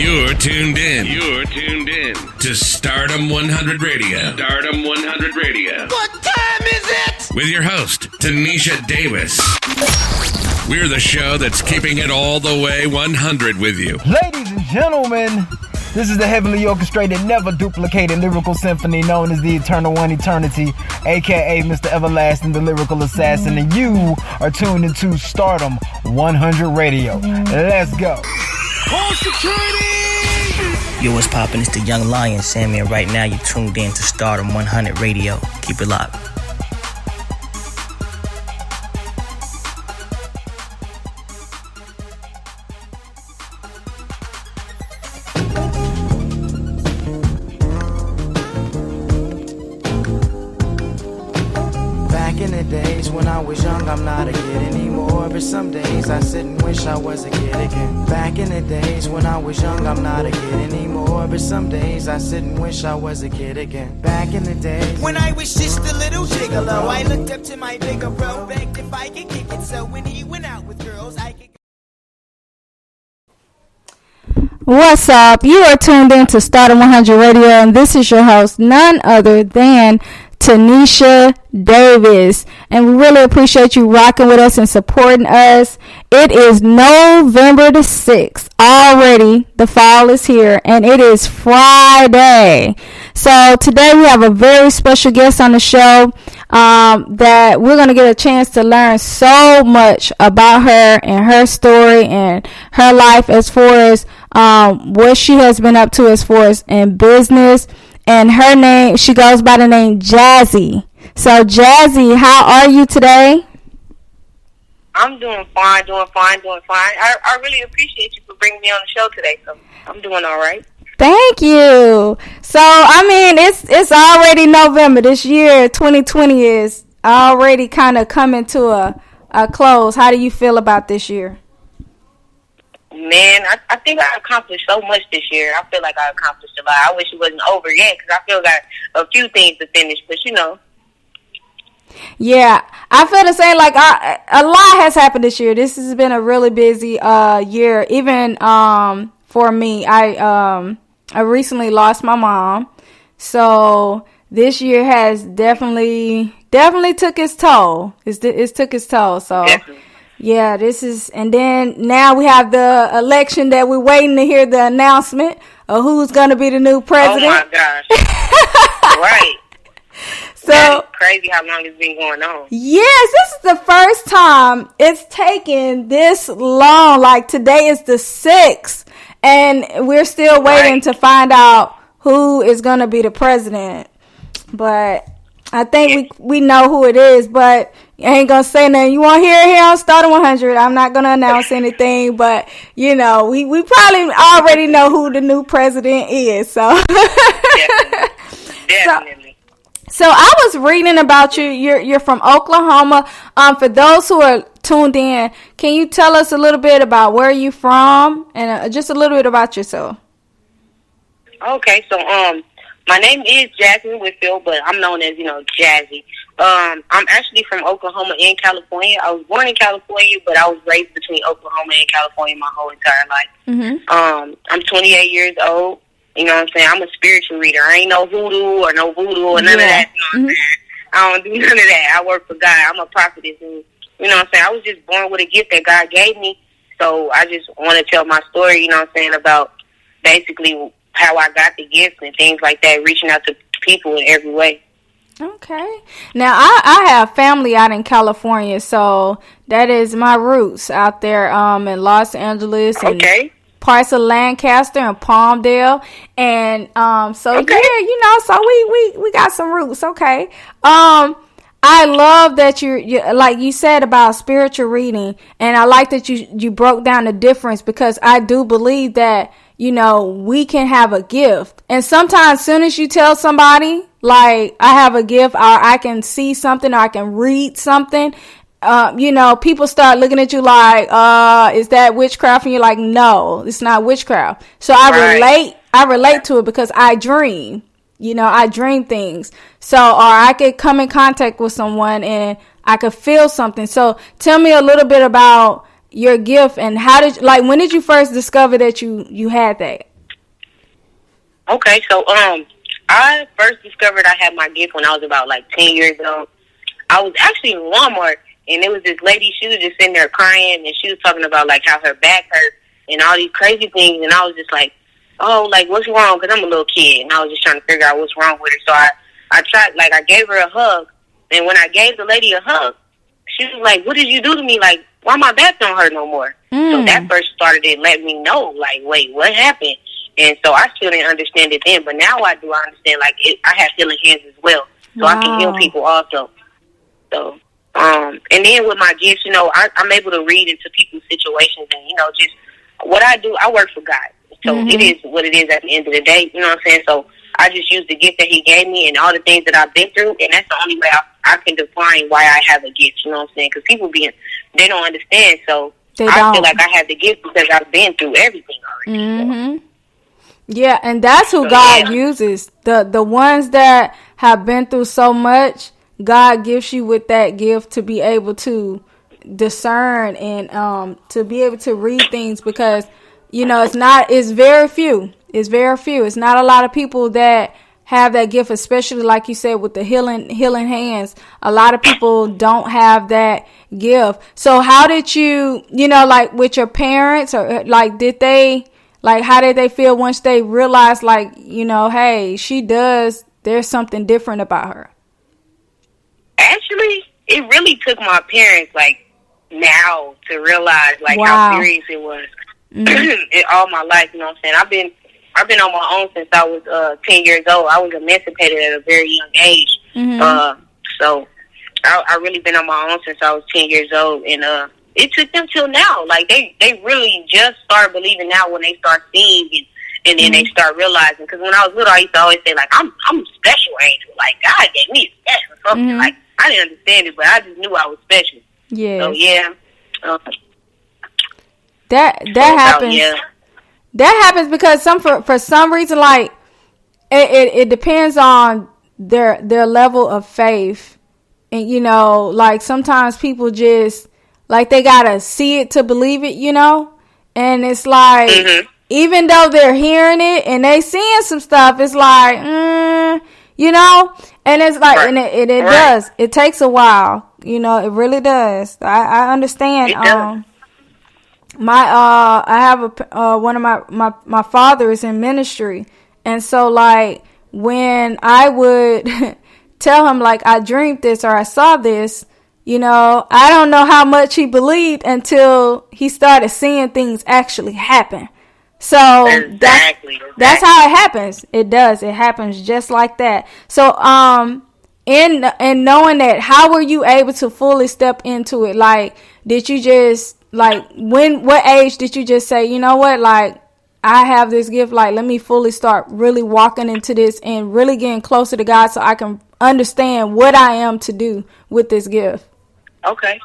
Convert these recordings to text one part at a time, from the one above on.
You're tuned in. To Stardom 100 Radio. Stardom 100 Radio. What time is it? With your host, Tanisha Davis. We're the show that's keeping it all the way 100 with you. Ladies and gentlemen, this is the heavenly orchestrated, never duplicated lyrical symphony known as the Eternal One Eternity, aka Mr. Everlasting, the lyrical assassin, and you are tuned into Stardom 100 Radio. Let's go. Call security! Yo, what's poppin'? It's the Young Lion, Sammy, and right now you're tuned in to Stardom 100 Radio. Keep it locked. In the days when I was young, I'm not a kid anymore. But some days I sit and wish I was a kid again. Back in the days when I was young, I'm not a kid anymore. But some days I sit and wish I was a kid again. Back in the days when I was just a little gigolo, I looked up to my bigger bro, begged if I could kick it. So when he went out with girls, I could. What's up? You are tuned in to Stardom 100 Radio, and this is your host, none other than Tanisha Davis, and we really appreciate you rocking with us and supporting us. It is November the 6th. Already the fall is here, and it is Friday. So today we have a very special guest on the show that we're going to get a chance to learn so much about her and her story and her life as far as what she has been up to as far as in business. And her name, she goes by the name Jazzy. So, Jazzy, how are you today? I'm doing fine. I really appreciate you for bringing me on the show today. So, I'm doing all right. Thank you. So, I mean, it's already November. This year, 2020 is already kind of coming to a close. How do you feel about this year? Man, I think I accomplished so much this year. I feel like I accomplished a lot. I wish it wasn't over yet because I feel got a few things to finish, but you know. Yeah, I feel the same. Like a lot has happened this year. This has been a really busy year. Even for me, I recently lost my mom, so this year has definitely took its toll. It took its toll. So. Definitely. Yeah, this is, and then now we have the election that we're waiting to hear the announcement of who's going to be the new president. Oh my gosh. Right. So that is crazy how long it's been going on. Yes, this is the first time it's taken this long. Like today is the 6th, and we're still waiting to find out who is going to be the president. But I think we know who it is, but I ain't gonna say nothing. You won't hear it here on Stardom 100. I'm not gonna announce anything, but you know, we probably already know who the new president is. So definitely. So I was reading about you. You're from Oklahoma. For those who are tuned in, can you tell us a little bit about where you're from and just a little bit about yourself? Okay, so my name is Jasmine Whitfield, but I'm known as, Jazzy. I'm actually from Oklahoma and California. I was born in California, but I was raised between Oklahoma and California my whole entire life. Mm-hmm. I'm 28 years old. You know what I'm saying? I'm a spiritual reader. I ain't no voodoo or none of that. You know what I'm saying? I don't do none of that. I work for God. I'm a prophetess. And, you know what I'm saying? I was just born with a gift that God gave me. So I just want to tell my story, you know what I'm saying, about basically how I got the gift and things like that, reaching out to people in every way. Okay. Now, I have family out in California, so that is my roots out there in Los Angeles and parts of Lancaster and Palmdale. And so we got some roots. Okay. I love that you like you said about spiritual reading, and I like that you broke down the difference, because I do believe that, we can have a gift. And sometimes as soon as you tell somebody, like, I have a gift, or I can see something, or I can read something, people start looking at you like, is that witchcraft? And you're like, no, it's not witchcraft. So I relate to it because I dream. I dream things. So, or I could come in contact with someone and I could feel something. So tell me a little bit about your gift and when did you first discover that you had that? Okay, so I first discovered I had my gift when I was about like 10 years old. I was actually in Walmart, and there was this lady. She was just sitting there crying, and she was talking about like how her back hurt and all these crazy things. And I was just like, oh, like what's wrong? Because I'm a little kid, and I was just trying to figure out what's wrong with her. So I tried, like I gave her a hug, and when I gave the lady a hug, she was like, what did you do to me? Like, why my back don't hurt no more? So that first started it, let me know, like, wait, what happened? And so I still didn't understand it then, but now I do. I understand, like, I have healing hands as well. So I can heal people also. So, and then with my gifts, you know, I'm able to read into people's situations, and, you know, just what I do, I work for God. So it is what it is at the end of the day, you know what I'm saying? So I just use the gift that he gave me and all the things that I've been through, and that's the only way I can define why I have a gift, you know what I'm saying? Because people they don't understand, so I feel like I have the gift because I've been through everything already. So. Yeah, and that's who God uses. The ones that have been through so much, God gives you with that gift to be able to discern and to be able to read things, because you know it's very few. It's very few. It's not a lot of people that have that gift, especially like you said with the healing hands. A lot of people don't have that gift. So how did you know, like with your parents, or like how did they feel once they realized, like, you know, hey, there's something different about her? Actually, it really took my parents, like, now to realize, like, how serious it was. In all my life, you know what I'm saying? I've been on my own since I was 10 years old. I was emancipated at a very young age. So I really been on my own since I was 10 years old, and it took them till now. Like, they really just start believing now when they start seeing it, and then they start realizing. Because when I was little, I used to always say, like, I'm a special angel. Like, God gave me a special something. Like, I didn't understand it, but I just knew I was special. Yeah. So, yeah. That happens. That happens because for some reason, like, it depends on their level of faith. And, you know, like, sometimes people just, like, they gotta see it to believe it, you know? And it's like, even though they're hearing it and they seeing some stuff, it's like, you know? And it's like, and it does. It takes a while. You know, it really does. I understand. I have one of my father is in ministry. And so, like, when I would tell him, like, I dreamed this or I saw this, you know, I don't know how much he believed until he started seeing things actually happen. So that's how it happens. It does. It happens just like that. So, in knowing that, how were you able to fully step into it? Like, did you just, like, what age did you just say, you know what, like, I have this gift, like, let me fully start really walking into this and really getting closer to God so I can understand what I am to do with this gift? Okay.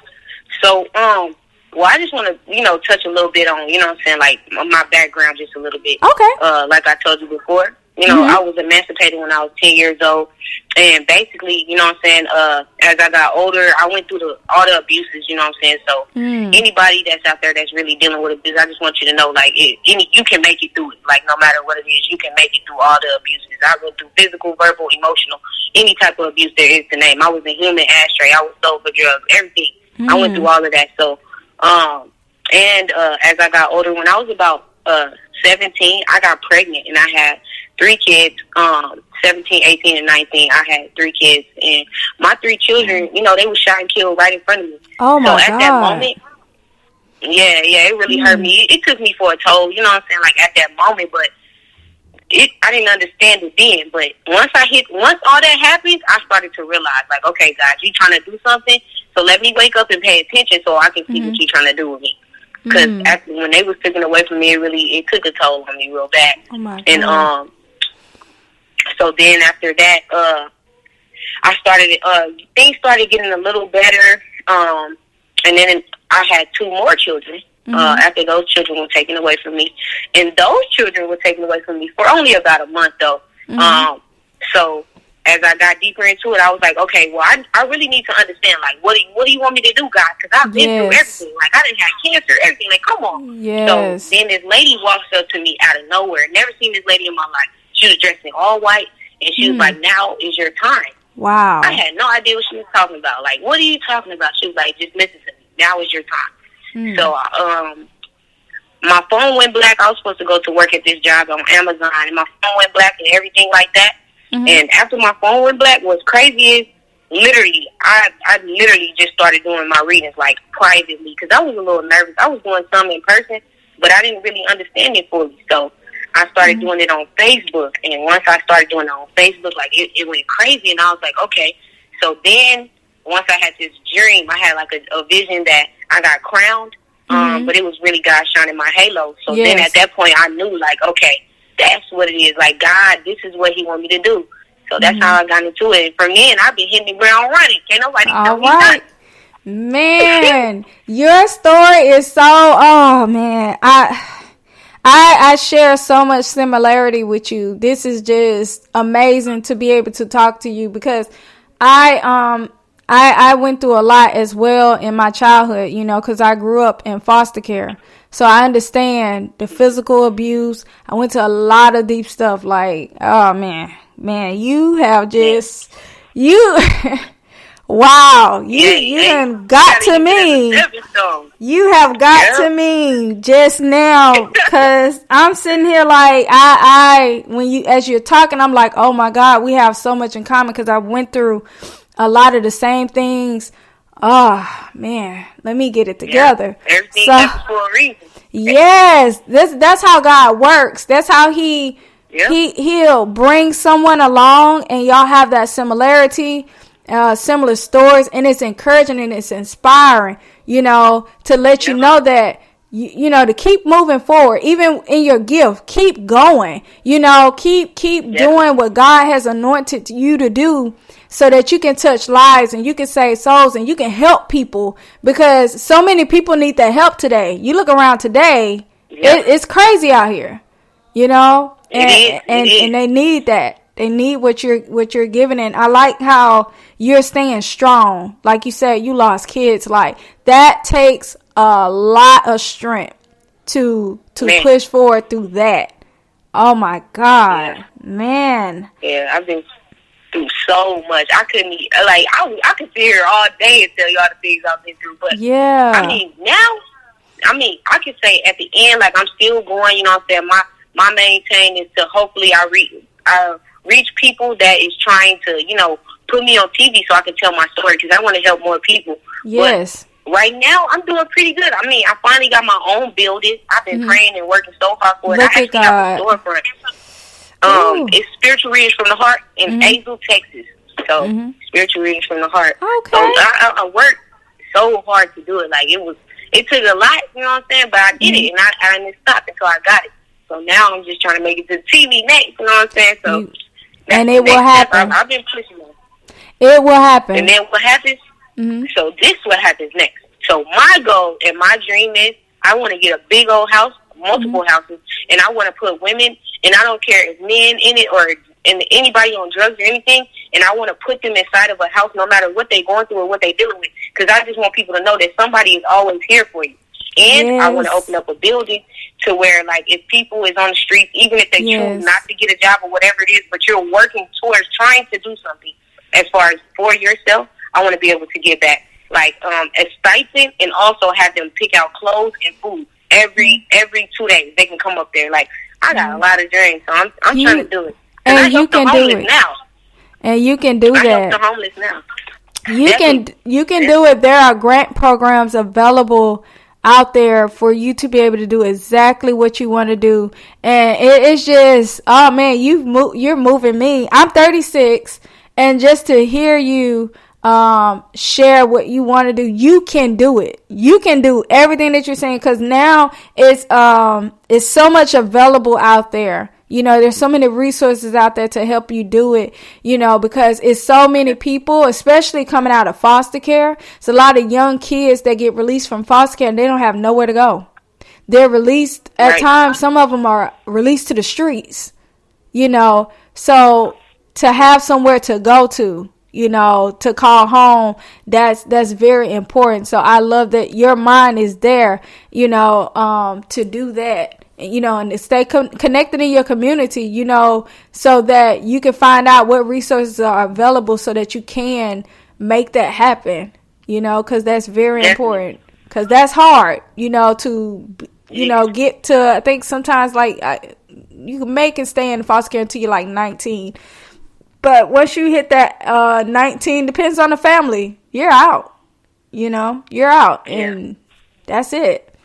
So, well, I just want to, you know, touch a little bit on, you know what I'm saying, like, my background just a little bit. Okay. Like I told you before, you know, I was emancipated when I was 10 years old. And basically, you know what I'm saying, as I got older, I went through all the abuses, you know what I'm saying? So anybody that's out there that's really dealing with abuse, I just want you to know, like, you can make it through it. Like, no matter what it is, you can make it through all the abuses. I went through physical, verbal, emotional, any type of abuse there is to name. I was a human ashtray. I was sold for drugs, everything. I went through all of that. So, as I got older, when I was about 17, I got pregnant, and I had 3 kids, 17, 18, and 19. I had 3 kids, and my 3 children, you know, they were shot and killed right in front of me. Oh, my God. So at that moment, it really hurt me. It took me for a toll, you know what I'm saying, like, at that moment, but I didn't understand it then. But once all that happened, I started to realize, like, okay, God, you trying to do something, so let me wake up and pay attention so I can see what you're trying to do with me. Because when they was taken away from me, it took a toll on me real bad. Oh, my God. And, so then after that, I started, things started getting a little better. And then I had 2 more children. After those children were taken away from me. And those children were taken away from me for only about a month, though. So as I got deeper into it, I was like, okay, well, I really need to understand, like, what do you want me to do, God? Because I've been through everything. Like, I didn't have cancer, everything. Like, come on. Yes. So then this lady walks up to me out of nowhere. Never seen this lady in my life. She was dressed in all white, and she was like, "Now is your time." Wow. I had no idea what she was talking about. Like, what are you talking about? She was like, "Just listen to me. Now is your time." So, my phone went black. I was supposed to go to work at this job on Amazon, and my phone went black and everything like that. And after my phone went black, what's crazy is, literally, I literally just started doing my readings, like, privately, because I was a little nervous. I was doing some in person, but I didn't really understand it fully. So I started doing it on Facebook, and once I started doing it on Facebook, like, it went crazy, and I was like, okay. So then, once I had this dream, I had, like, a vision that I got crowned, but it was really God shining my halo. So then at that point, I knew, like, okay, that's what it is. Like, God, this is what he want me to do. So that's how I got into it. And from then, I've been hitting the ground running. Can't nobody tell me nothing. Man, your story is so, oh, man. I share so much similarity with you. This is just amazing to be able to talk to you, because I went through a lot as well in my childhood, you know, because I grew up in foster care. So I understand the physical abuse. I went to a lot of deep stuff. Like, oh, man, you have just, wow, you done got to me. You have got to me just now, because I'm sitting here like, as you're talking, I'm like, oh my God, we have so much in common, because I went through a lot of the same things. Oh man, let me get it together. Everything happens for a reason. Yes, that's how God works. That's how he'll bring someone along, and y'all have that similarity, similar stories, and it's encouraging and it's inspiring, you know, to let you know that you know, to keep moving forward, even in your gift, keep going, you know, keep doing what God has anointed you to do, so that you can touch lives and you can save souls and you can help people, because so many people need that help today. You look around today, it's crazy out here, you know, and they need that. They need what you're giving. And I like how you're staying strong. Like you said, you lost kids. Like, that takes a lot of strength to push forward through that. Oh my God, man. Yeah, I've been through so much. I couldn't like, I could sit here all day and tell you all the things I've been through. But yeah, I mean, now, I can say at the end, like, I'm still going. You know what I'm saying? My main thing is to hopefully I reach people that is trying to, you know, put me on TV so I can tell my story, because I want to help more people. Yes. But right now, I'm doing pretty good. I mean, I finally got my own building. I've been praying and working so hard for it. Look I actually have a storefront. It's Spiritual Readings from the Heart in Azle, Texas. So, Spiritual Readings from the Heart. Okay. So, I worked so hard to do it. Like, it took a lot, you know what I'm saying? But I did it, and I didn't stop until I got it. So now I'm just trying to make it to TV next, you know what I'm saying? So, and it will happen. I've been pushing it. It will happen. And then what happens? So this is what happens next. So my goal and my dream is, I want to get a big old house, multiple houses, and I want to put women, and I don't care if men in it or anybody on drugs or anything, and I want to put them inside of a house no matter what they're going through or what they're dealing with, because I just want people to know that somebody is always here for you. And I want to open up a building to where, like, if people is on the streets, even if they choose not to get a job or whatever it is, but you're working towards trying to do something as far as for yourself, I want to be able to give back, like, a stipend, and also have them pick out clothes and food every 2 days. They can come up there. Like, I got a lot of dreams, so I'm trying to do it. And you can do it now. And you can do that. I help the homeless now. You can do it. There are grant programs available out there for you to be able to do exactly what you want to do. And it's just, oh man, you're moving me. I'm 36, and just to hear you share what you want to do, you can do it. You can do everything that you're saying, because now it's so much available out there. You know, there's so many resources out there to help you do it, you know, because it's so many people, especially coming out of foster care. It's a lot of young kids that get released from foster care and they don't have nowhere to go. They're released at times. Some of them are released to the streets, you know, so to have somewhere to go to, you know, to call home, that's very important. So I love that your mind is there, you know, to do that, you know, and to stay connected in your community, you know, so that you can find out what resources are available so that you can make that happen, you know, because that's very important, because that's hard, you know, to, you know, get to, I think sometimes like you can make and stay in foster care until you're like 19. But once you hit that 19, depends on the family, you're out. You know, you're out. And that's it.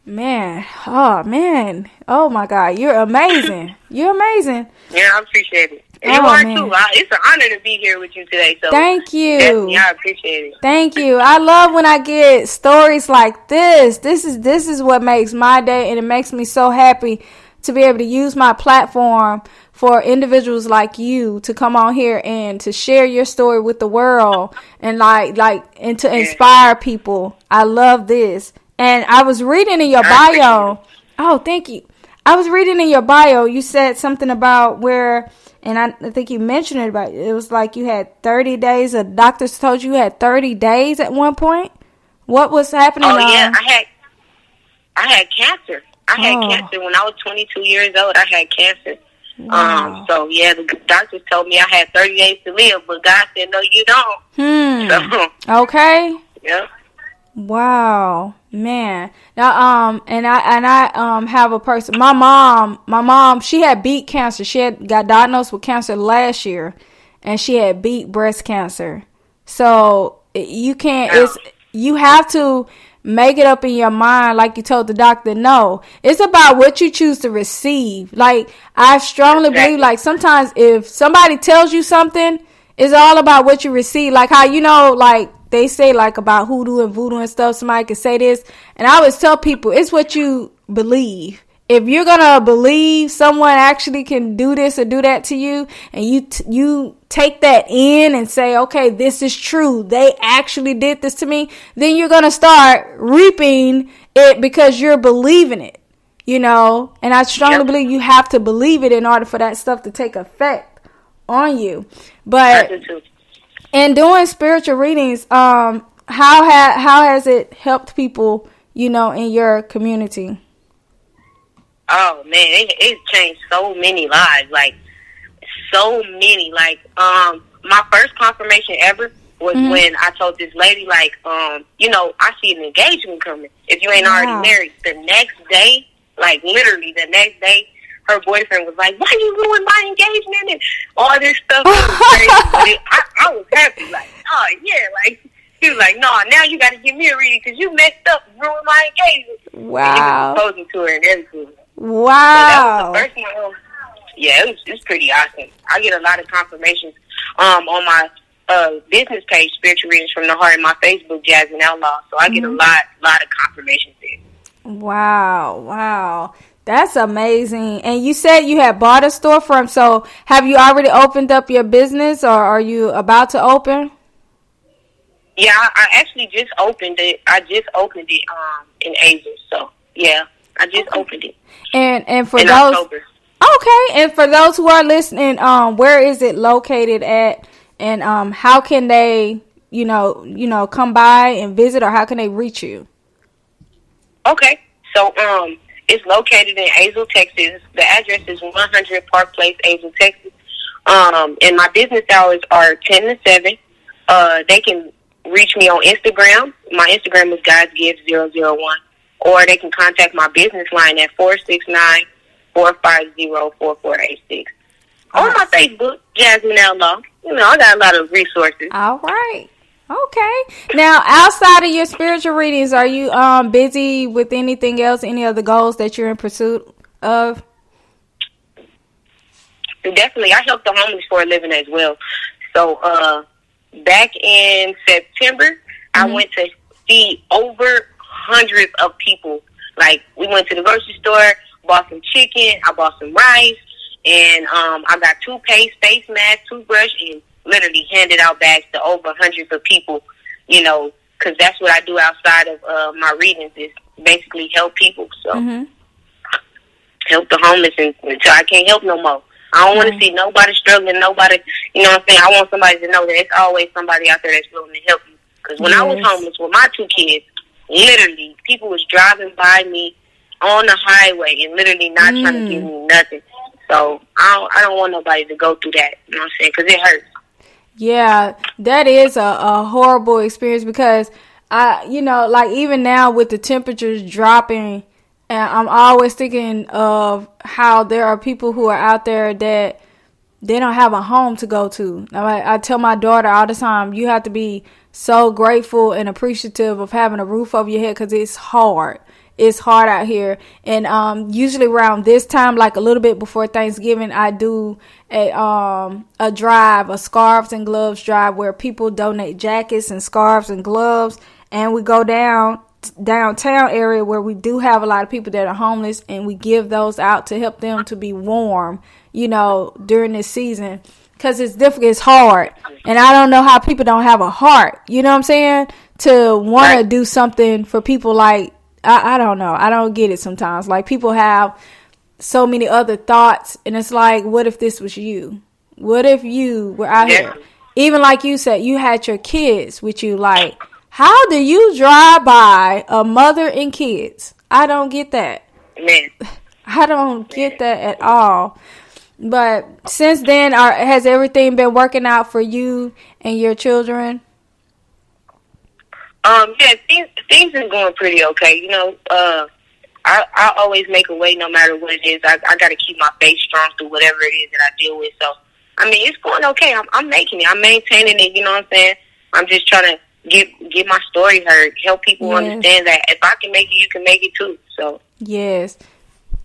Man. Oh, my God. You're amazing. You're amazing. Yeah, I appreciate it. And you are, too. It's an honor to be here with you today. So thank you. Definitely, I appreciate it. Thank you. I love when I get stories like this. This is what makes my day, and it makes me so happy to be able to use my platform for individuals like you to come on here and to share your story with the world and and to inspire people. I love this. And I was reading in your bio. Oh, thank you. I was reading in your bio. You said something about where, and I think you mentioned it about, it was like you had 30 days. The doctors told you had 30 days at one point. What was happening? Oh, yeah. I had cancer. I had cancer when I was 22 years old. I had cancer. Wow. So yeah, the doctors told me I had 30 days to live, but God said, no, you don't. So, okay. Yeah. Wow, man. Now, and I have a person. My mom, she had beat cancer. She got diagnosed with cancer last year, and she had beat breast cancer. So you can't. You have to make it up in your mind, like you told the doctor. No, it's about what you choose to receive. Like, I strongly believe, like, sometimes if somebody tells you something, it's all about what you receive. Like how, you know, like they say like about hoodoo and voodoo and stuff, somebody can say this, and I always tell people, it's what you believe. If you're gonna believe someone actually can do this or do that to you, and you take that in and say, okay, this is true, they actually did this to me, then you're gonna start reaping it because you're believing it, you know. And I strongly believe you have to believe it in order for that stuff to take effect on you. But in doing spiritual readings, how has it helped people, you know, in your community? Oh man, it changed so many lives, like so many. Like my first confirmation ever was when I told this lady, like, you know, I see an engagement coming. If you ain't already married, the next day, like literally the next day, her boyfriend was like, "Why you ruined my engagement?" and all this stuff. It was crazy. But I was happy, like, oh yeah, like. He was like, "No, now you got to give me a reading because you messed up and ruined my engagement." Wow. And he was proposing to her and everything. Wow. So that was the first one. Yeah, it's pretty awesome. I get a lot of confirmations on my business page, Spiritual Readings from the Heart, and my Facebook, Jazzy Outlaw. So I get a lot of confirmations there. Wow. That's amazing. And you said you had bought a storefront. So have you already opened up your business, or are you about to open? Yeah, I actually just opened it. I just opened it in Asia. So yeah, I just opened it. And for in those, October. Okay, and for those who are listening, where is it located at, and how can they, you know, come by and visit, or how can they reach you? Okay, so it's located in Azle, Texas. The address is 100 Park Place, Azle, Texas. And my business hours are 10 to 7. They can reach me on Instagram. My Instagram is GuysGives001. Or they can contact my business line at 469-450-4486. On my Facebook, Jasmine Outlaw. You know, I got a lot of resources. All right. Okay. Now, outside of your spiritual readings, are you busy with anything else, any other goals that you're in pursuit of? Definitely. I help the homeless for a living as well. So, back in September, I went to see over hundreds of people. Like, we went to the grocery store, bought some chicken, I bought some rice, and I got toothpaste, face mask, toothbrush, and literally handed out bags to over hundreds of people, you know, because that's what I do outside of my readings, is basically help people. So help the homeless until I can't help no more. I don't want to see nobody struggling, nobody, you know what I'm saying? I want somebody to know that it's always somebody out there that's willing to help you. Because when I was homeless with my 2 kids, literally, people was driving by me on the highway and literally not trying to give me nothing. So I don't want nobody to go through that, you know what I'm saying? Because it hurts. Yeah, that is a horrible experience because like even now with the temperatures dropping, and I'm always thinking of how there are people who are out there that they don't have a home to go to. I tell my daughter all the time, you have to be so grateful and appreciative of having a roof over your head because it's hard. It's hard out here. And usually around this time, like a little bit before Thanksgiving, I do a drive, a scarves and gloves drive where people donate jackets and scarves and gloves. And we go downtown area where we do have a lot of people that are homeless, and we give those out to help them to be warm, during this season. Because it's difficult, it's hard. And I don't know how people don't have a heart, you know what I'm saying, to want to do something for people like, I don't know. I don't get it sometimes. Like, people have so many other thoughts, and it's like, what if this was you? What if you were out here? Even like you said, you had your kids with you. Like, how do you drive by a mother and kids? I don't get that. I don't get that at all. But since then, has everything been working out for you and your children? Yeah, things are going pretty okay. I always make a way no matter what it is. I got to keep my faith strong through whatever it is that I deal with. So, I mean, it's going okay. I'm making it. I'm maintaining it. You know what I'm saying? I'm just trying to get my story heard, help people understand that if I can make it, you can make it too. So yes.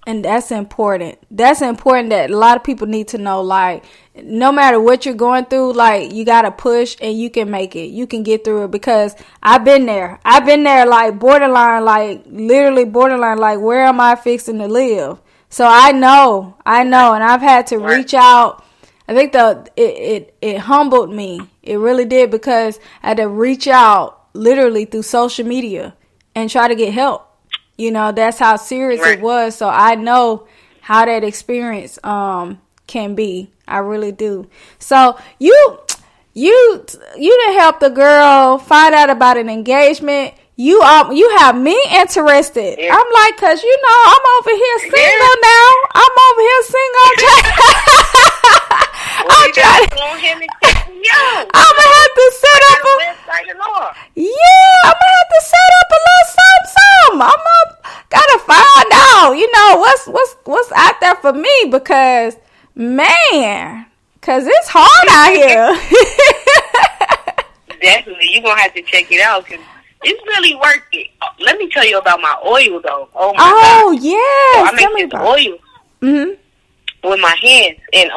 And that's important. That's important that a lot of people need to know, like, no matter what you're going through, like, you got to push and you can make it. You can get through it because I've been there. I've been there, like, borderline, like, literally borderline, like, where am I fixing to live? So I know. And I've had to reach out. I think it humbled me. It really did because I had to reach out literally through social media and try to get help. That's how serious it was. So I know how that experience can be. I really do. So you done helped the girl find out about an engagement. You have me interested. Yeah. I'm like, cause I'm over here single now. I'm over here single. I'm trying to. I'm gonna have to set up a website and all. Yeah, I'm gonna have to set up a little something. Gotta find out, what's out there for me because it's hard out here. Definitely, you're gonna have to check it out because it's really worth it. Let me tell you about my oil though. Oh my God. Yes. So I make this oil with my hands, and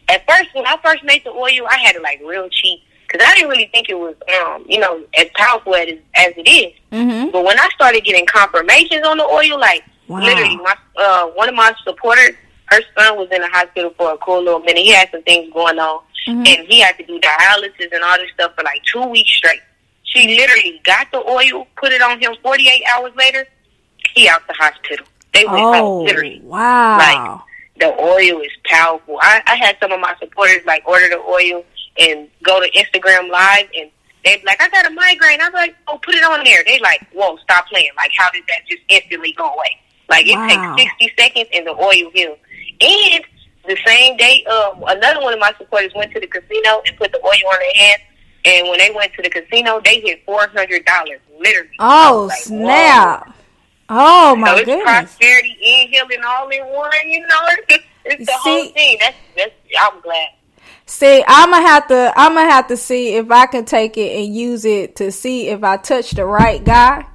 at first when I first made the oil, I had it like real cheap. Because I didn't really think it was, as powerful as it is. Mm-hmm. But when I started getting confirmations on the oil, like, literally, one of my supporters, her son was in the hospital for a cool little minute. He had some things going on, and he had to do dialysis and all this stuff for like 2 weeks straight. She literally got the oil, put it on him 48 hours later, he out the hospital. They went home, literally. Wow. Like, the oil is powerful. I had some of my supporters, like, order the oil and go to Instagram Live, and they be like, I got a migraine. I'm like, oh, put it on there. They like, whoa, stop playing. Like, how did that just instantly go away? Like, it takes 60 seconds and the oil heals. And the same day, another one of my supporters went to the casino and put the oil on their hands, and when they went to the casino, they hit $400, literally. Oh, like, snap. Whoa. Oh, my goodness. It's prosperity and healing all in one, It's the whole thing. That's I'm glad. See, I'm gonna have to see if I can take it and use it to see if I touch the right guy.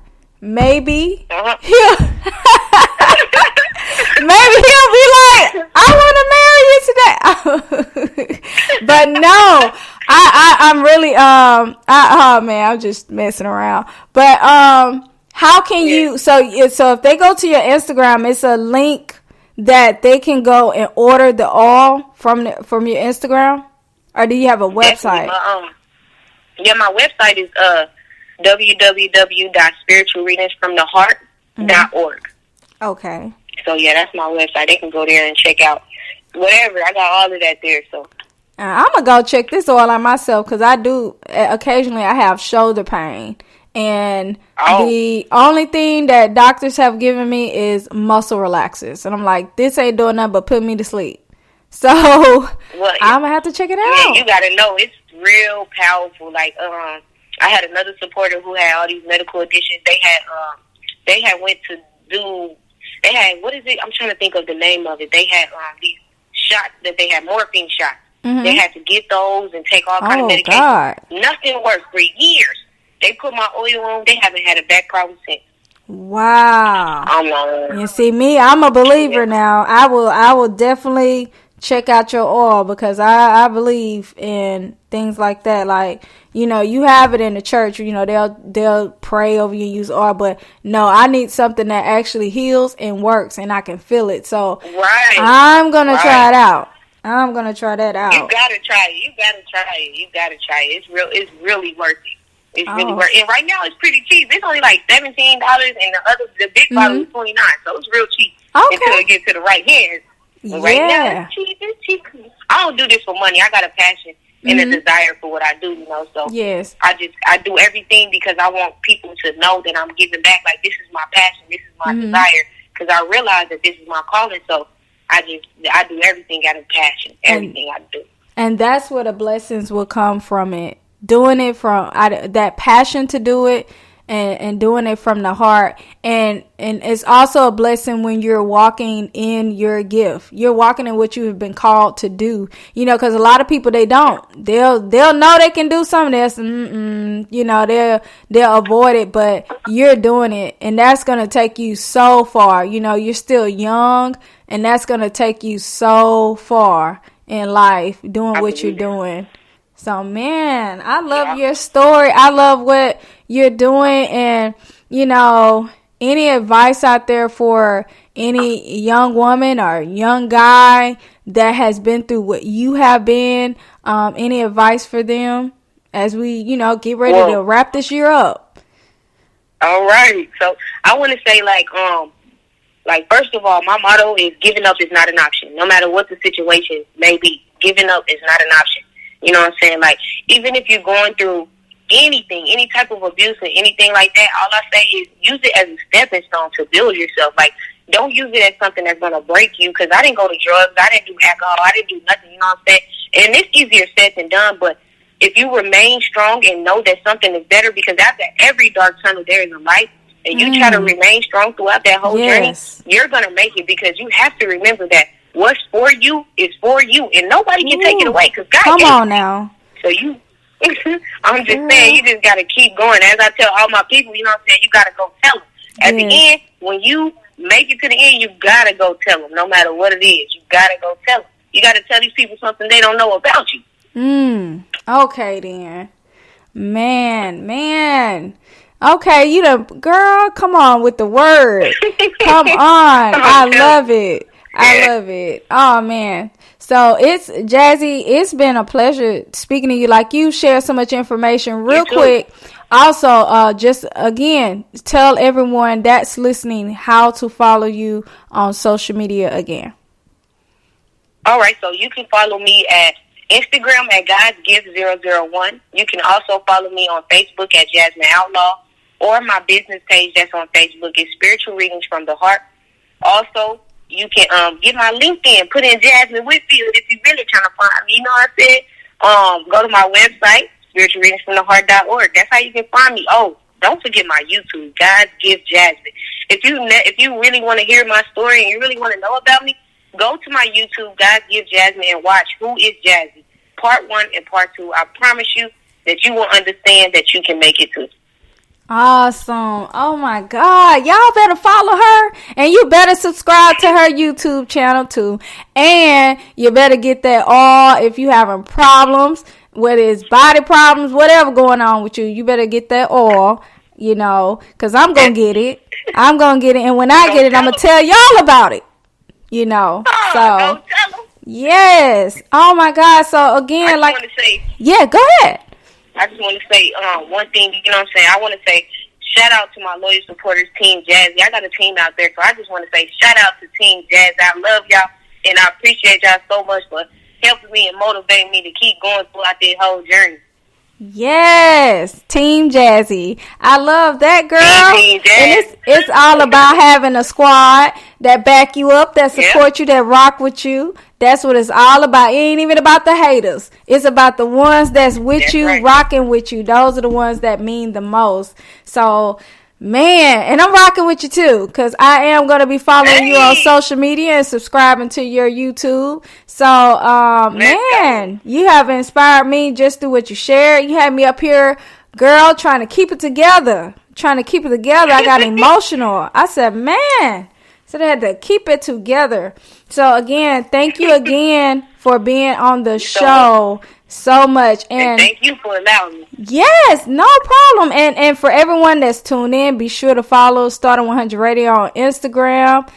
Maybe maybe he'll be like, I want to marry you today. But no, I'm really oh man, I'm just messing around. But how can you? So if they go to your Instagram, it's a link that they can go and order the oil from your Instagram, or do you have a website? My website is www.spiritualreadingsfromtheheart.org. Okay. So that's my website. They can go there and check out whatever. I got all of that there, so. I'm going to go check this oil on myself because I do, occasionally I have shoulder pain. And the only thing that doctors have given me is muscle relaxers. And I'm like, this ain't doing nothing but put me to sleep. So I'm going to have to check it out. Yeah, you got to know. It's real powerful. Like, I had another supporter who had all these medical additions. They had went to do, they had, what is it? I'm trying to think of the name of it. They had these shots that they had, morphine shots. Mm-hmm. They had to get those and take all kind of medication. God. Nothing worked for years. They put my oil on. They haven't had a back problem since. Wow. You see me, I'm a believer now. I will definitely check out your oil because I believe in things like that. Like, you know, you have it in the church, you know, they'll pray over you and use oil, but no, I need something that actually heals and works and I can feel it. So I'm going to try it out. I'm going to try that out. You got to try it. You got to try it. It's really worth it. It's really worth it. And right now it's pretty cheap. It's only like $17 and the big bottle is $29. So it's real cheap until it gets to the right hands. But right now it's cheap. I don't do this for money. I got a passion and a desire for what I do, you know. So I do everything because I want people to know that I'm giving back. Like, this is my passion. This is my desire. Because I realize that this is my calling. So I do everything out of passion. Everything I do. And that's where the blessings will come from it. Doing it from that passion to do it and doing it from the heart. And it's also a blessing when you're walking in your gift. You're walking in what you have been called to do. You know, because a lot of people, they don't. They'll know they can do something else. You know, they'll avoid it. But you're doing it. And that's going to take you so far. You know, you're still young. And that's going to take you so far in life doing what you're doing. So, man, I love your story. I love what you're doing. And, you know, any advice out there for any young woman or young guy that has been through what you have been? Any advice for them as we, you know, get ready to wrap this year up? All right. So I want to say, like, first of all, my motto is giving up is not an option. No matter what the situation may be, giving up is not an option. You know what I'm saying? Like, even if you're going through anything, any type of abuse or anything like that, all I say is use it as a stepping stone to build yourself. Like, don't use it as something that's going to break you, because I didn't go to drugs, I didn't do alcohol, I didn't do nothing, you know what I'm saying? And it's easier said than done, but if you remain strong and know that something is better, because after every dark tunnel there is a light, and you try to remain strong throughout that whole journey, you're going to make it, because you have to remember that what's for you is for you, and nobody can take it away, because God Come gave on it. now. So you, I'm just saying, you just got to keep going. As I tell all my people, you know what I'm saying, you got to go tell them. At the end, when you make it to the end, you got to go tell them, no matter what it is. You got to go tell them. You got to tell these people something they don't know about you. Okay, then. Man. Okay, you done, girl, come on with the word. Come on. I love it. I love it. Oh, man. So it's Jazzy. It's been a pleasure speaking to you. Like, you share so much information real quick. Also, just again, tell everyone that's listening how to follow you on social media again. All right. So you can follow me at Instagram at God'sGift001. You can also follow me on Facebook at Jasmine Outlaw, or my business page that's on Facebook is Spiritual Readings from the Heart. Also, you can get my LinkedIn, put in Jasmine Whitfield if you're really trying to find me. You know what I said? Go to my website, spiritualreadingsfromtheheart.org. That's how you can find me. Oh, don't forget my YouTube, God's Gift Jasmine. If you really want to hear my story and you really want to know about me, go to my YouTube, God's Gift Jasmine, and watch Who is Jazzy, Part 1 and Part 2. I promise you that you will understand that you can make it too. Awesome. Oh my God. Y'all better follow her, and you better subscribe to her YouTube channel too. And you better get that all if you having problems, whether it's body problems, whatever going on with you, you better get that all, you know, because I'm going to get it. I'm going to get it. And when I get it, I'm going to tell y'all about it, you know. So, yes. Oh my God. So again, like, yeah, go ahead. I just want to say one thing, you know what I'm saying? I want to say shout out to my loyal supporters, Team Jazzy. I got a team out there, so I just want to say shout out to Team Jazz. I love y'all, and I appreciate y'all so much for helping me and motivating me to keep going throughout this whole journey. Yes, Team Jazzy. I love that, girl. Team Jazzy. And it's all about having a squad that back you up, that support you, that rock with you. That's what it's all about. It ain't even about the haters. It's about the ones that's with you, right, rocking with you. Those are the ones that mean the most. So, man, and I'm rocking with you too, because I am going to be following you on social media and subscribing to your YouTube. So, man, you have inspired me just through what you shared. You had me up here, girl, trying to keep it together. I got emotional. I said, man. So they had to keep it together. So, again, thank you again for being on the show so much. And thank you for allowing me. Yes, no problem. And for everyone that's tuned in, be sure to follow Starting 100 Radio on Instagram,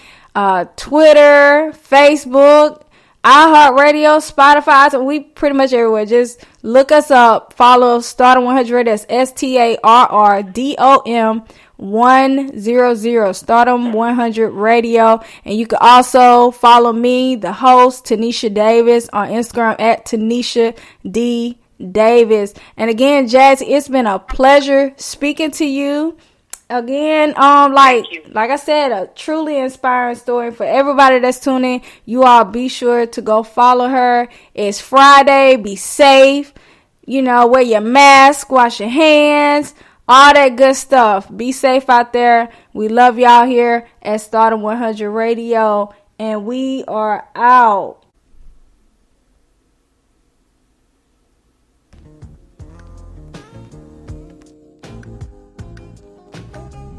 Twitter, Facebook, iHeartRadio, Spotify. So we pretty much everywhere. Just look us up. Follow Starting 100 Radio. That's STARRDOM 100, Stardom 100 Radio. And you can also follow me, the host, Tanisha Davis, on Instagram at Tanisha D Davis. And again, Jazzy, it's been a pleasure speaking to you. Again, like I said, a truly inspiring story for everybody that's tuning. You all be sure to go follow her. It's Friday. Be safe. Wear your mask, wash your hands, all that good stuff. Be safe out there. We love y'all here at Stardom 100 Radio, and we are out.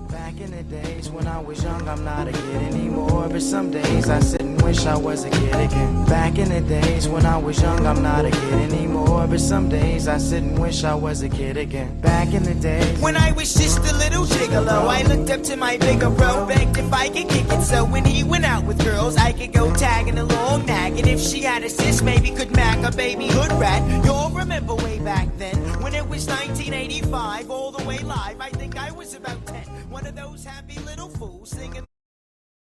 Back in the days when I was young, I'm not a kid anymore. But some days I sit and wish I was a kid again. Back in the days when I was young, I'm not a kid anymore. But some days I sit and wish I was a kid again. Back in the days when I was just a little gigolo, I looked up to my bigger bro, begged if I could kick it. So when he went out with girls, I could go tagging along, nagging. If she had a sis, maybe could mac a baby hood rat. You'll remember way back then when it was 1985, all the way live. I think I was about 10. One of those happy little fools singing.